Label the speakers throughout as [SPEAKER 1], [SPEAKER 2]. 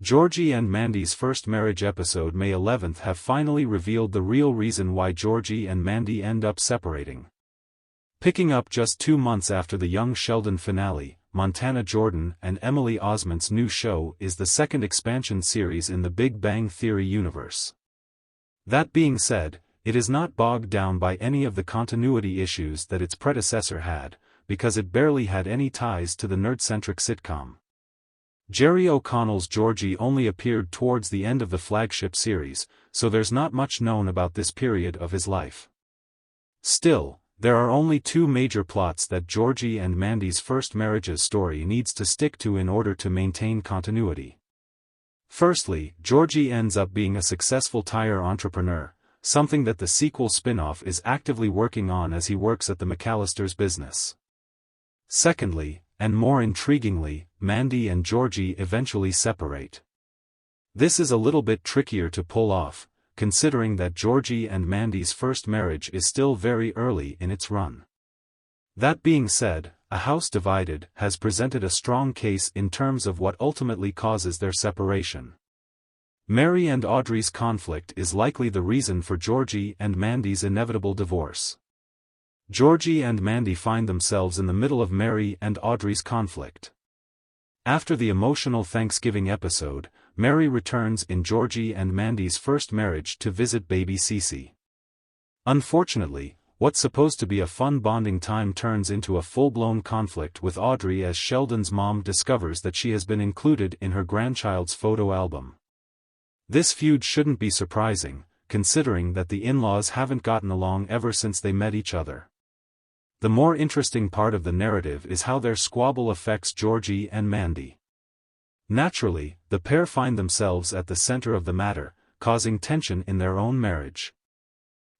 [SPEAKER 1] Georgie and Mandy's first marriage episode May 11th have finally revealed the real reason why Georgie and Mandy end up separating. Picking up just 2 months after the Young Sheldon finale, Montana Jordan and Emily Osment's new show is the second expansion series in the Big Bang Theory universe. That being said, it is not bogged down by any of the continuity issues that its predecessor had, because it barely had any ties to the nerd-centric sitcom. Jerry O'Connell's Georgie only appeared towards the end of the flagship series, so there's not much known about this period of his life. Still, there are only 2 major plots that Georgie and Mandy's first marriage's story needs to stick to in order to maintain continuity. Firstly, Georgie ends up being a successful tire entrepreneur, something that the sequel spin-off is actively working on as he works at the McAllister's business. Secondly, and more intriguingly, Mandy and Georgie eventually separate. This is a little bit trickier to pull off, considering that Georgie and Mandy's first marriage is still very early in its run. That being said, A House Divided has presented a strong case in terms of what ultimately causes their separation. Mary and Audrey's conflict is likely the reason for Georgie and Mandy's inevitable divorce. Georgie and Mandy find themselves in the middle of Mary and Audrey's conflict. After the emotional Thanksgiving episode, Mary returns in Georgie and Mandy's first marriage to visit baby Cece. Unfortunately, what's supposed to be a fun bonding time turns into a full-blown conflict with Audrey as Sheldon's mom discovers that she has been included in her grandchild's photo album. This feud shouldn't be surprising, considering that the in-laws haven't gotten along ever since they met each other. The more interesting part of the narrative is how their squabble affects Georgie and Mandy. Naturally, the pair find themselves at the center of the matter, causing tension in their own marriage.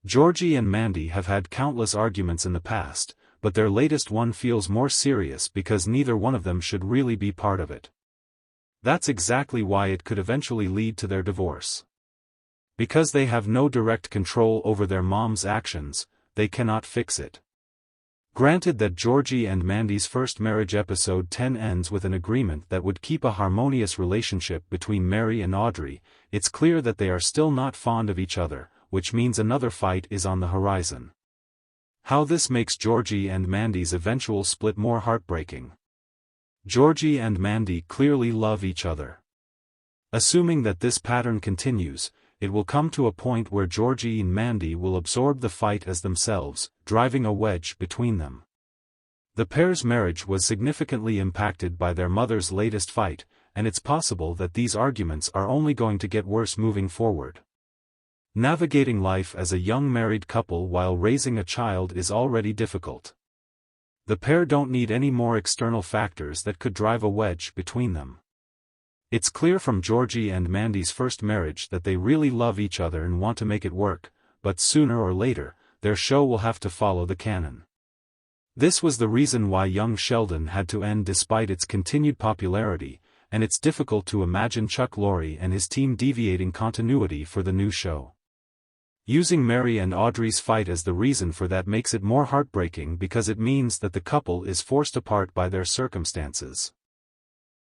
[SPEAKER 1] Georgie and Mandy have had countless arguments in the past, but their latest one feels more serious because neither one of them should really be part of it. That's exactly why it could eventually lead to their divorce. Because they have no direct control over their mom's actions, they cannot fix it. Granted that Georgie and Mandy's first marriage episode 10 ends with an agreement that would keep a harmonious relationship between Mary and Audrey, it's clear that they are still not fond of each other, which means another fight is on the horizon. How this makes Georgie and Mandy's eventual split more heartbreaking. Georgie and Mandy clearly love each other. Assuming that this pattern continues, it will come to a point where Georgie and Mandy will absorb the fight as themselves, driving a wedge between them. The pair's marriage was significantly impacted by their mother's latest fight, and it's possible that these arguments are only going to get worse moving forward. Navigating life as a young married couple while raising a child is already difficult. The pair don't need any more external factors that could drive a wedge between them. It's clear from Georgie and Mandy's first marriage that they really love each other and want to make it work, but sooner or later, their show will have to follow the canon. This was the reason why Young Sheldon had to end despite its continued popularity, and it's difficult to imagine Chuck Lorre and his team deviating continuity for the new show. Using Mary and Audrey's fight as the reason for that makes it more heartbreaking because it means that the couple is forced apart by their circumstances.